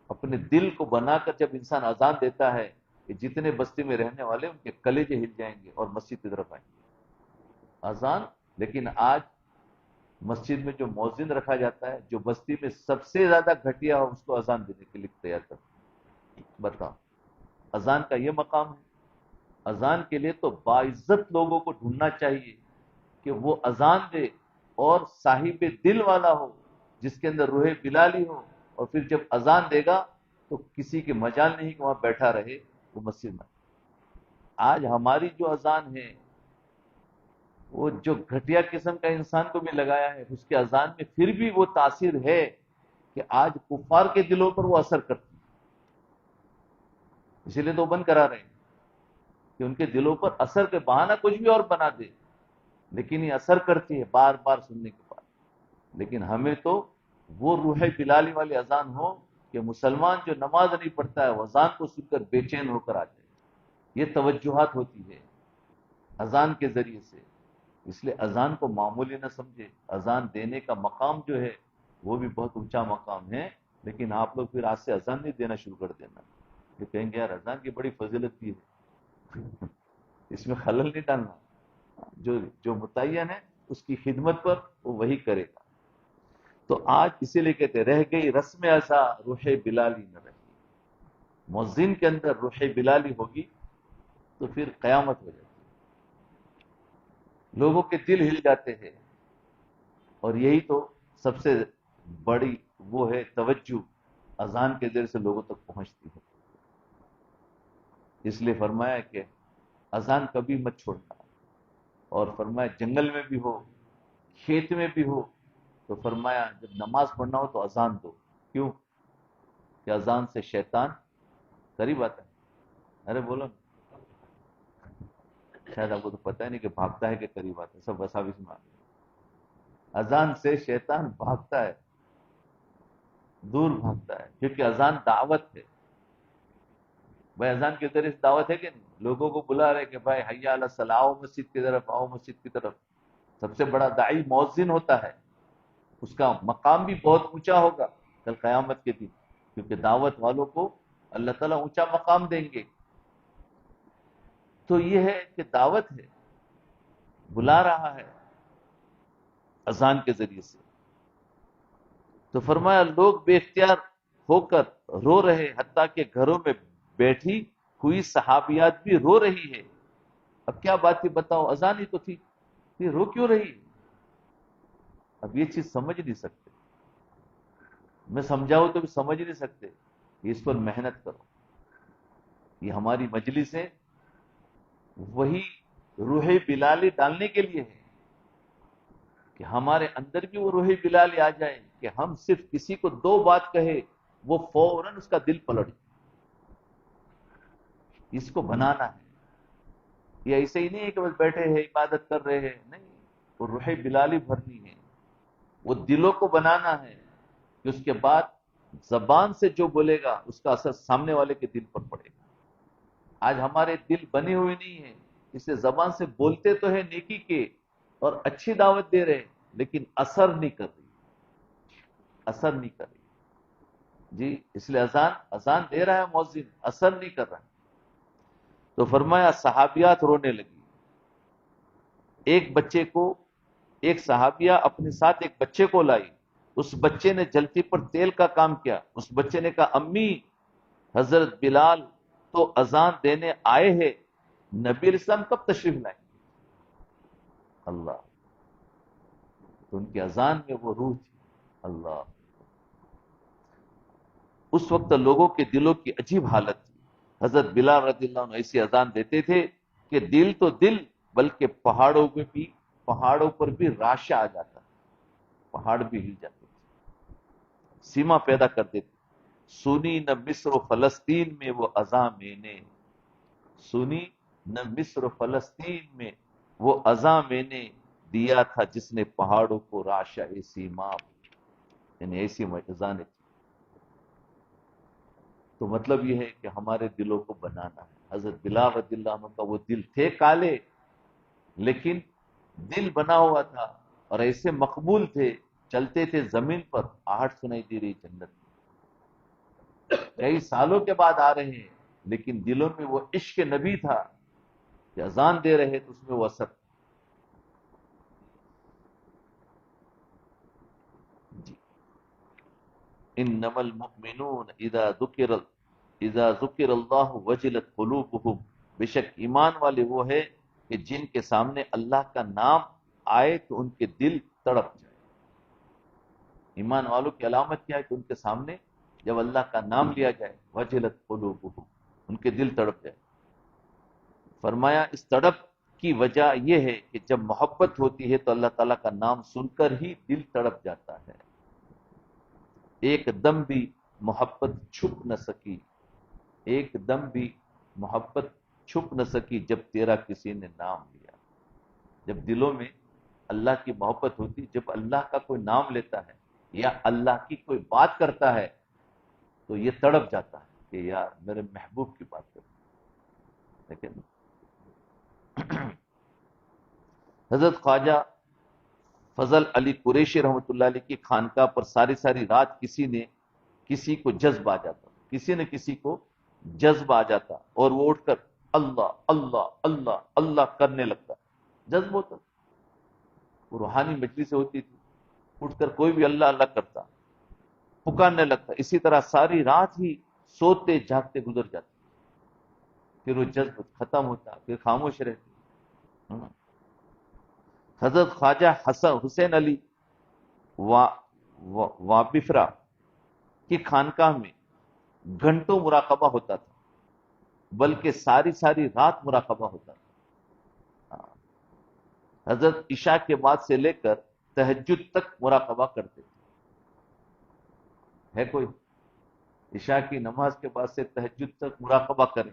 اپنے دل کو بنا کر جب انسان اذان دیتا ہے کہ جتنے بستی میں رہنے والے ان کے کلیجے ہل جائیں گے اور مسجد کی طرف آئیں گے، اذان۔ لیکن آج مسجد میں جو مؤذن رکھا جاتا ہے، جو بستی میں سب سے زیادہ گھٹیا ہو اس کو اذان دینے کے لیے تیار کرتا ہے۔ بتاؤ، اذان کا یہ مقام ہے۔ اذان کے لیے تو باعزت لوگوں کو ڈھونڈنا چاہیے کہ وہ اذان دے اور صاحب دل والا ہو، جس کے اندر روح بلالی ہو، اور پھر جب اذان دے گا تو کسی کے مجال نہیں کہ وہاں بیٹھا رہے، وہ مسجد میں۔ آج ہماری جو اذان ہے وہ جو گھٹیا قسم کا انسان کو بھی لگایا ہے، اس کے اذان میں پھر بھی وہ تاثیر ہے کہ آج کفار کے دلوں پر وہ اثر کرتی ہے، اسی لیے تو بند کرا رہے ہیں کہ ان کے دلوں پر اثر کے بہانہ کچھ بھی اور بنا دے، لیکن یہ اثر کرتی ہے بار بار سننے کے بعد۔ لیکن ہمیں تو وہ روح بلالی والی اذان ہو کہ مسلمان جو نماز نہیں پڑھتا ہے وہ اذان کو سن کر بے چین ہو کر آ جائے، یہ توجہات ہوتی ہے اذان کے ذریعے سے۔ اس لیے اذان کو معمولی نہ سمجھے، اذان دینے کا مقام جو ہے وہ بھی بہت اونچا مقام ہے، لیکن آپ لوگ پھر آج سے اذان نہیں دینا شروع کر دینا، یہ کہیں گے یار اذان کی بڑی فضیلت بھی ہے، اس میں خلل نہیں ڈالنا، جو متعین ہے اس کی خدمت پر وہ وہی کرے گا۔ تو آج اسی لیے کہتے رہ گئی رسم ازا روح بلالی نہ رہی، مؤذن کے اندر روح بلالی ہوگی تو پھر قیامت ہو جاتی، لوگوں کے دل ہل جاتے ہیں، اور یہی تو سب سے بڑی وہ ہے توجہ اذان کے ذریعے سے لوگوں تک پہنچتی ہے. اس لیے فرمایا کہ اذان کبھی مت چھوڑنا. اور فرمایا جنگل میں بھی ہو، کھیت میں بھی ہو، تو فرمایا جب نماز پڑھنا ہو تو اذان دو. کیوں؟ کہ اذان سے شیطان قریب آتا ہے. ارے بولو، شاید آپ کو تو پتہ ہی نہیں کہ بھاگتا ہے کہ قریب آتا ہے، سب وساوی سے مان. اذان سے شیطان بھاگتا ہے، دور بھاگتا ہے، کیونکہ اذان دعوت ہے. بھائی اذان کے ذریعے سے دعوت ہے کہ نہیں؟ لوگوں کو بلا رہے کہ بھائی حی علی الصلاۃ، آؤ مسجد کی طرف، آؤ مسجد کی طرف. سب سے بڑا داعی مؤذن ہوتا ہے، اس کا مقام بھی بہت اونچا ہوگا کل قیامت کے دن، کیونکہ دعوت والوں کو اللہ تعالیٰ اونچا مقام دیں گے. تو یہ ہے کہ دعوت ہے، بلا رہا ہے اذان کے ذریعے سے. تو فرمایا لوگ بے اختیار ہو کر رو رہے، حتیٰ کہ گھروں میں بیٹھی ہوئی صحابیات بھی رو رہی ہے. اب کیا بات تھی بتاؤ، اذان ہی تو تھی، یہ رو کیوں رہی؟ اب یہ چیز سمجھ نہیں سکتے، میں سمجھاؤں تو بھی سمجھ نہیں سکتے. اس پر محنت کرو. یہ ہماری مجلسیں وہی روح بلالی ڈالنے کے لیے ہے کہ ہمارے اندر بھی وہ روح بلالی آ جائے کہ ہم صرف کسی کو دو بات کہے وہ فوراً اس کا دل پلٹ جائے. اس کو بنانا ہے. یہ ایسے ہی نہیں ہے کہ بس بیٹھے ہیں عبادت کر رہے ہیں، نہیں، وہ روح بلالی بھرنی ہے، وہ دلوں کو بنانا ہے کہ اس کے بعد زبان سے جو بولے گا اس کا اثر سامنے والے کے دل پر پڑے گا. آج ہمارے دل بنے ہوئے نہیں ہیں، اسے زبان سے بولتے تو ہے نیکی کے اور اچھی دعوت دے رہے، لیکن اثر نہیں کر رہی، اثر نہیں کر رہی. جی اس لیے اذان دے رہا ہے مؤذن، اثر نہیں کر رہا. تو فرمایا صحابیات رونے لگی. ایک صحابیہ اپنے ساتھ ایک بچے کو لائی. اس بچے نے جلتی پر تیل کا کام کیا. اس بچے نے کہا امی، حضرت بلال تو اذان دینے آئے ہیں، نبی علیہ السلام کب تشریف لائیں؟ اللہ. تو ان کی اذان میں وہ روح تھی. اللہ. اس وقت لوگوں کے دلوں کی عجیب حالت تھی. حضرت بلال رضی اللہ عنہ ایسی اذان دیتے تھے کہ دل تو دل، بلکہ پہاڑوں پر بھی راشا آ جاتا، پہاڑ بھی ہل جاتے تھے، سیما پیدا کر دیتے. سنی نہ مصر و فلسطین میں وہ اذان میں نے، سنی نہ مصر و فلسطین میں وہ اذان میں نے دیا تھا جس نے پہاڑوں کو راشا سیما، یعنی ایسی اذانیں تھی. تو مطلب یہ ہے کہ ہمارے دلوں کو بنانا ہے. حضرت بلال رضی اللہ عنہ کا وہ دل تھے کالے، لیکن دل بنا ہوا تھا اور ایسے مقبول تھے، چلتے تھے زمین پر، آہٹ سنائی دے رہی جنت. کئی سالوں کے بعد آ رہے ہیں، لیکن دلوں میں وہ عشق نبی تھا کہ اذان دے رہے تو اس میں وہ اثر. جی انما المؤمنون اذا ذکر اللہ وجلت قلوبہم، بے شک ایمان والے وہ ہے کہ جن کے سامنے اللہ کا نام آئے تو ان کے دل تڑپ جائے. ایمان والوں کی علامت کیا ہے کہ ان کے سامنے جب اللہ کا نام لیا جائے وجلت قلوبہم، ان کے دل تڑپ جائے. فرمایا اس تڑپ کی وجہ یہ ہے کہ جب محبت ہوتی ہے تو اللہ تعالیٰ کا نام سن کر ہی دل تڑپ جاتا ہے. ایک دم بھی محبت چھپ نہ سکی، ایک دم بھی محبت چھپ نہ سکی جب تیرا کسی نے نام لیا. جب دلوں میں اللہ کی محبت ہوتی، جب اللہ کا کوئی نام لیتا ہے یا اللہ کی کوئی بات کرتا ہے تو یہ تڑپ جاتا ہے کہ یار میرے محبوب کی بات کرتا. لیکن حضرت خواجہ فضل علی قریشی رحمۃ اللہ علیہ کی خانقاہ پر ساری رات کسی کو جذب آ جاتا، کسی نہ کسی کو جذب آ جاتا اور وہ اٹھ کر اللہ اللہ اللہ اللہ کرنے لگتا. جذب ہوتا، وہ روحانی مجلس سے ہوتی تھی، اٹھ کر کوئی بھی اللہ اللہ کرتا، پکارنے لگتا. اسی طرح ساری رات ہی سوتے جاگتے گزر جاتے، پھر وہ جذب ختم ہوتا، پھر خاموش رہتے. حضرت خواجہ حسین علی وابفرا کی خانقاہ میں گھنٹوں مراقبہ ہوتا تھا، بلکہ ساری ساری رات مراقبہ ہوتا تھا۔ حضرت عشاء کے بعد سے لے کر تہجد تک مراقبہ کرتے تھے۔ ہے کوئی عشاء کی نماز کے بعد سے تہجد تک مراقبہ کرے؟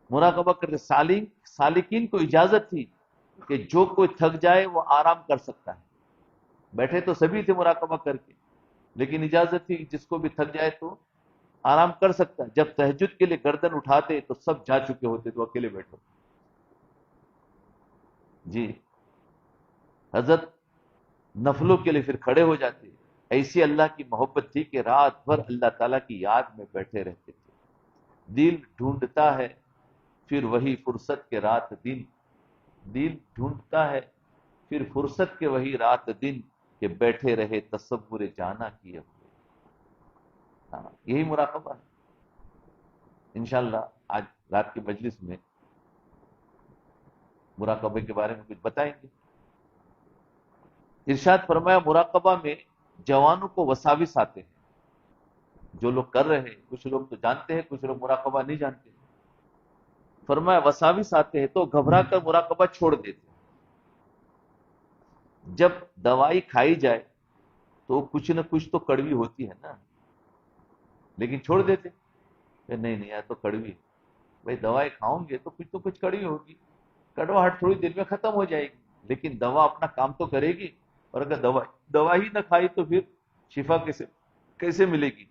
مراقبہ کرتے سالکین کو اجازت تھی کہ جو کوئی تھک جائے وہ آرام کر سکتا ہے۔ بیٹھے تو سبھی تھے مراقبہ کر کے، لیکن اجازت تھی کہ جس کو بھی تھک جائے تو آرام کر سکتا ہے۔ جب تہجد کے لیے گردن اٹھاتے تو سب جا چکے ہوتے تو اکیلے بیٹھو۔ جی، حضرت نفلوں کے لیے پھر کھڑے ہو جاتے۔ ایسی اللہ کی محبت تھی کہ رات بھر اللہ تعالیٰ کی یاد میں بیٹھے رہتے تھے۔ دل ڈھونڈتا ہے پھر وہی فرصت کے رات دن، دل ڈھونڈتا ہے پھر فرصت کے وہی رات دن، کہ بیٹھے رہے تصور جانا کیے ہوئے۔ یہی مراقبہ ہے۔ انشاءاللہ آج رات کی مجلس میں مراقبے کے بارے میں کچھ بتائیں گے۔ ارشاد فرمایا مراقبہ میں جوانوں کو وساوس آتے ہیں۔ جو لوگ کر رہے ہیں، کچھ لوگ تو جانتے ہیں، کچھ لوگ مراقبہ نہیں جانتے۔ فرمایا وساوس آتے ہیں تو گھبرا کر مراقبہ چھوڑ دیتے ہیں۔ جب دوائی کھائی جائے تو کچھ نہ کچھ تو کڑوی ہوتی ہے نا، لیکن چھوڑ دیتے نہیں یار تو کڑوی ہے۔ بھائی دوائی کھاؤں گے تو کچھ کڑوی ہوگی، کڑواہٹ تھوڑی دیر میں ختم ہو جائے گی، لیکن دوا اپنا کام تو کرے گی، اور اگر دوا ہی نہ کھائی تو پھر شفا کیسے ملے گی؟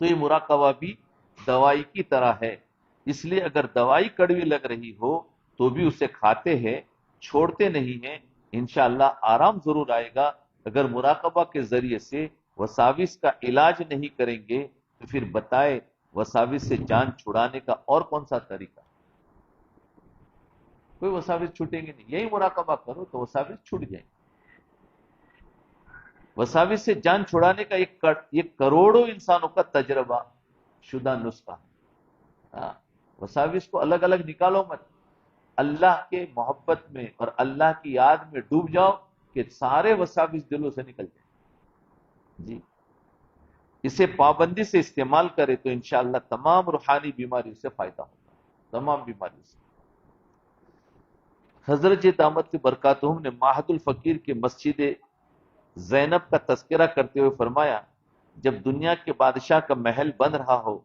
تو یہ مراقبہ بھی دوائی کی طرح ہے۔ اس لیے اگر دوائی کڑوی لگ رہی ہو تو بھی اسے کھاتے ہیں، چھوڑتے نہیں ہیں، انشاءاللہ آرام ضرور آئے گا۔ اگر مراقبہ کے ذریعے سے وساوس کا علاج نہیں کریں گے تو پھر بتائے وساوس سے جان چھڑانے کا اور کون سا طریقہ؟ کوئی وساوس چھوٹیں گے نہیں۔ یہی مراقبہ کرو تو وساوس چھوٹ جائیں گے۔ وساوس سے جان چھڑانے کا یہ کروڑوں انسانوں کا تجربہ شدہ نسخہ ہے۔ وساوس کو الگ الگ نکالو مت، اللہ کے محبت میں اور اللہ کی یاد میں ڈوب جاؤ کہ سارے وساوس دلوں سے نکل جائیں۔ جی، اسے پابندی سے استعمال کرے تو انشاءاللہ تمام روحانی بیماریوں سے فائدہ ہوگا، تمام بیماریوں سے۔ حضرت دامت برکاتہم نے ماہد الفقیر کے مسجد زینب کا تذکرہ کرتے ہوئے فرمایا جب دنیا کے بادشاہ کا محل بن رہا ہو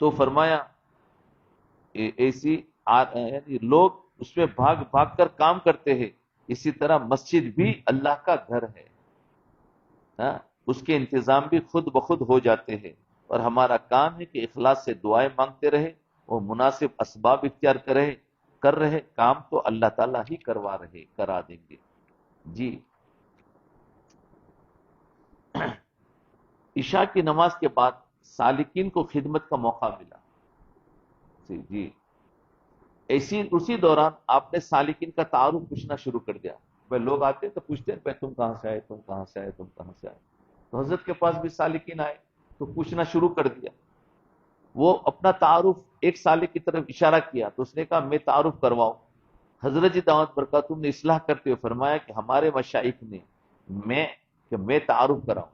تو فرمایا ایسی یعنی لوگ اس میں بھاگ بھاگ کر کام کرتے ہیں، اسی طرح مسجد بھی اللہ کا گھر ہے، اس کے انتظام بھی خود بخود ہو جاتے ہیں، اور ہمارا کام ہے کہ اخلاص سے دعائیں مانگتے رہے اور مناسب اسباب اختیار کر رہے، کام تو اللہ تعالیٰ ہی کرا دیں گے۔ جی، عشاء کی نماز کے بعد سالکین کو خدمت کا موقع ملا۔ جی، اسی دوران آپ نے سالکین کا تعارف پوچھنا شروع کر دیا۔ بھائی لوگ آتے تو پوچھتے ہیں تم کہاں سے آئے، تم کہاں سے آئے، تم کہاں سے آئے۔ تو حضرت کے پاس بھی سالکین آئے تو پوچھنا شروع کر دیا۔ وہ اپنا تعارف ایک سالک کی طرف اشارہ کیا تو اس نے کہا میں تعارف کرواؤں۔ حضرت دعوت برکاتہم نے اصلاح کرتے ہوئے فرمایا کہ ہمارے مشائخ نے میں تعارف کراؤں،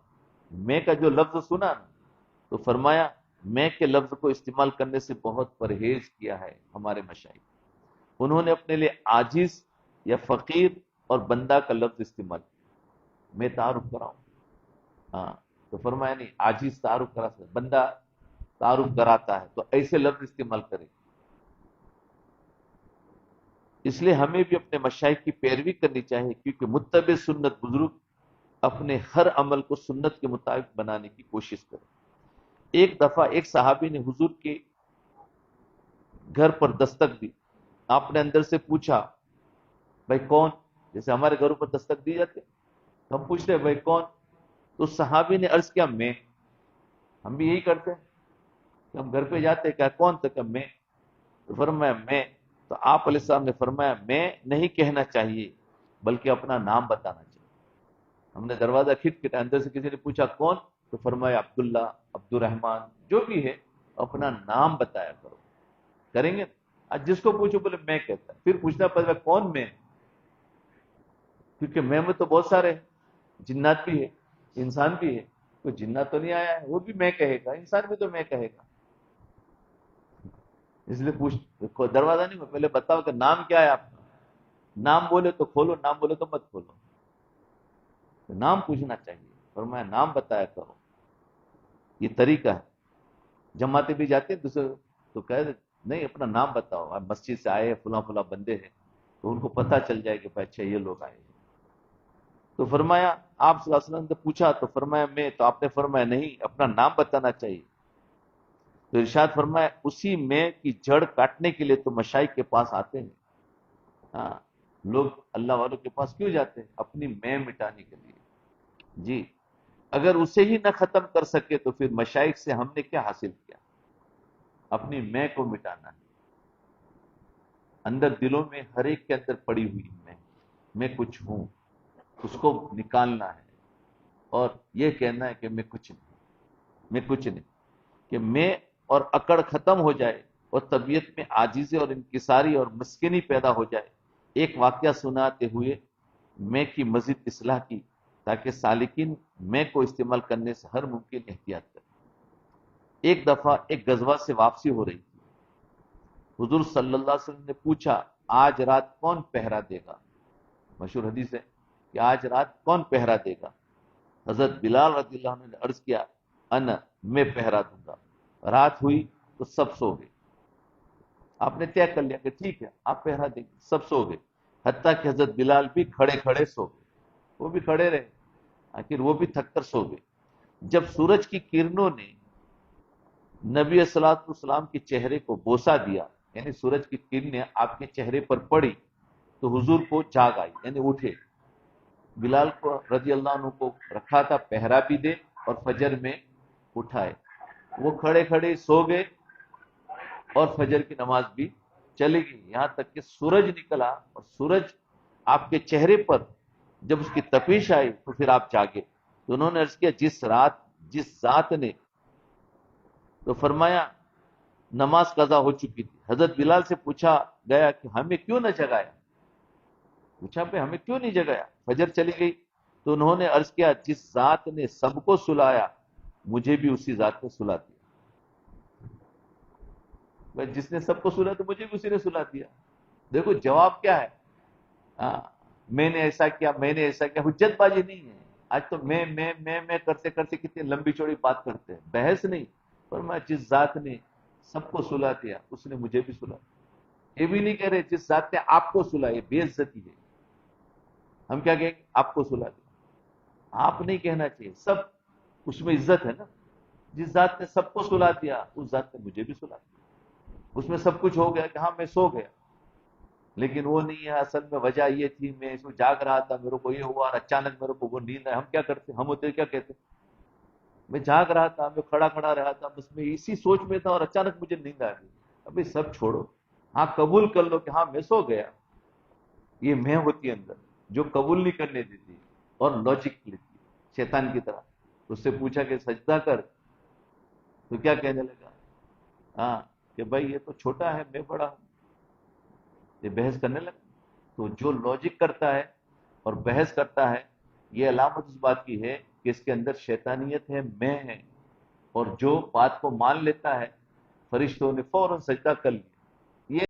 میں کا جو لفظ سنا نا تو فرمایا میں کے لفظ کو استعمال کرنے سے بہت پرہیز کیا ہے ہمارے مشائخ۔ انہوں نے اپنے لیے عاجز یا فقیر اور بندہ کا لفظ استعمال کیا، میں تعارف کراؤں۔ تو فرمایا نہیں، عاجز تعارف کرا سکتا، بندہ تعارف کراتا ہے تو ایسے لفظ استعمال کرے۔ اس لیے ہمیں بھی اپنے مشائخ کی پیروی کرنی چاہیے، کیونکہ متبع سنت بزرگ اپنے ہر عمل کو سنت کے مطابق بنانے کی کوشش کرے۔ ایک دفعہ ایک صحابی نے حضور کے گھر پر دستک دی۔ آپ نے اندر سے پوچھا بھائی کون؟ جیسے ہمارے گھروں پر دستک دی جاتے تو ہم پوچھتے ہیں بھائی کون؟ تو صحابی نے عرض کیا میں۔ ہم بھی یہی کرتے ہیں کہ ہم گھر پہ جاتے ہیں، کیا کون؟ تو کہ میں۔ تو فرمایا میں۔ تو آپ علیہ السلام نے فرمایا میں نہیں کہنا چاہیے بلکہ اپنا نام بتانا چاہیے۔ ہم نے دروازہ کھٹکھٹایا، اندر سے کسی نے پوچھا کون؟ تو فرمایا عبداللہ، عبد الرحمن، جو بھی ہے اپنا نام بتایا کرو۔ کریں گے آج جس کو پوچھو بولے میں کہتا ہے، پھر پوچھنا پڑے گا کون میں؟ کیونکہ میں تو بہت سارے ہیں، جنات بھی ہے، انسان بھی ہے، کوئی جنات تو نہیں آیا ہے وہ بھی میں کہے گا، انسان بھی تو میں کہے گا. اس لیے پوچھ دروازہ نہیں ہو، پہلے بتاؤ کہ نام کیا ہے آپ کا. نام بولے تو کھولو، نام بولے تو مت کھولو. تو نام پوچھنا چاہیے، فرمایا نام بتایا کرو. یہ طریقہ ہے. جماعتیں بھی جاتے ہیں دوسرے تو کہہ دے نہیں اپنا نام بتاؤ، آپ مسجد سے آئے فلاں فلاں بندے ہیں تو ان کو پتہ چل جائے کہ بھائی اچھا یہ لوگ آئے ہیں. تو فرمایا آپ صلی اللہ علیہ وسلم نے پوچھا تو فرمایا میں، تو آپ نے فرمایا نہیں اپنا نام بتانا چاہیے. تو ارشاد فرمایا اسی میں کی جڑ کاٹنے کے لیے تو مشائخ کے پاس آتے ہیں. ہاں، لوگ اللہ والوں کے پاس کیوں جاتے ہیں؟ اپنی میں مٹانے کے لیے. جی، اگر اسے ہی نہ ختم کر سکے تو پھر مشائخ سے ہم نے کیا حاصل کیا؟ اپنی میں کو مٹانا ہے. اندر دلوں میں ہر ایک کے اندر پڑی ہوئی میں کچھ ہوں، اس کو نکالنا ہے اور یہ کہنا ہے کہ میں کچھ نہیں، میں کچھ نہیں. کہ میں اور اکڑ ختم ہو جائے اور طبیعت میں عاجزی اور انکساری اور مسکنی پیدا ہو جائے. ایک واقعہ سناتے ہوئے میں کی مزید اصلاح کی تاکہ سالکین میں کو استعمال کرنے سے ہر ممکن احتیاط کریں. ایک دفعہ ایک غزوہ سے واپسی ہو رہی تھی. حضور صلی اللہ علیہ وسلم نے پوچھا آج رات کون پہرا دے گا؟ مشہور حدیث ہے کہ آج رات کون پہرا دے گا؟ حضرت بلال رضی اللہ عنہ نے عرض کیا انا، میں پہرا دوں گا. رات ہوئی تو سب سو گئے. آپ نے طے کر لیا کہ ٹھیک ہے آپ پہرا دیں گے، سب سو گئے. حتیٰ کہ حضرت بلال بھی کھڑے کھڑے سو گئے. وہ بھی کھڑے رہے، آخر وہ بھی تھک کر سو گئے. جب سورج کی کرنوں نے نبی صلی اللہ علیہ وسلم کے چہرے کو بوسا دیا، یعنی سورج کی کرنیں آپ کے چہرے پر پڑی تو حضور کو جاگ آئی، یعنی اٹھے. بلال کو رضی اللہ عنہ کو رکھا تھا پہرا بھی دے اور فجر میں اٹھائے. وہ کھڑے کھڑے سو گئے اور فجر کی نماز بھی چلی گئی، یہاں تک کہ سورج نکلا اور سورج آپ کے چہرے پر جب اس کی تپش آئی تو پھر آپ جاگے. تو انہوں نے عرض کیا جس ذات نے، تو فرمایا نماز قضا ہو چکی تھی. حضرت بلال سے پوچھا گیا کہ ہمیں کیوں نہ جگایا؟ پوچھا پہ ہمیں کیوں نہیں جگایا، فجر چلی گئی. تو انہوں نے عرض کیا جس ذات نے سب کو سلایا مجھے بھی اسی ذات نے سلا دیا. جس نے سب کو سلا تو مجھے بھی اسی نے سلا دیا. دیکھو جواب کیا ہے. میں نے ایسا کیا، میں نے ایسا کیا، حجت بازی نہیں ہے. آج تو میں کرتے کرتے کتنی لمبی چوڑی بات کرتے ہیں، بحث نہیں. پر میں جس ذات نے سب کو سلا دیا اس نے مجھے بھی سلا دیا. یہ بھی نہیں کہہ رہے جس ذات نے آپ کو سلا، یہ بے عزتی ہے. ہم کیا کہیں گے؟ آپ کو سلا دیا. آپ نہیں کہنا چاہیے، سب اس میں عزت ہے نا. جس ذات نے سب کو سلا دیا اس ذات نے مجھے بھی سلا دیا. اس میں سب کچھ ہو گیا کہ ہاں میں سو گیا، لیکن وہ نہیں ہے. اصل میں وجہ یہ تھی میں اس میں جاگ رہا تھا، میرے کو یہ ہوا اور اچانک میرے کو وہ نیند ہے. ہم کیا کرتے، ہم ہوتے کیا کہتے میں جاگ رہا تھا، میں کھڑا کھڑا رہا تھا، بس میں اسی سوچ میں تھا اور اچانک مجھے نیند آ گئی. ابھی سب چھوڑو، ہاں قبول کر لو کہ ہاں میں سو گیا. یہ میں ہوتی ہے اندر جو قبول نہیں کرنے دیتی اور لاجک لیتی شیطان کی طرح. اس سے پوچھا کہ سجدہ کر تو کیا کہنے لگا؟ ہاں کہ بھائی یہ تو چھوٹا ہے میں بڑا ہوں. یہ بحث کرنے لگا. تو جو لاجک کرتا ہے اور بحث کرتا ہے یہ علامت اس بات کی ہے کہ اس کے اندر شیطانیت ہے، میں ہے. اور جو بات کو مان لیتا ہے فرشتوں نے فوراً سجدہ کر لیا. یہ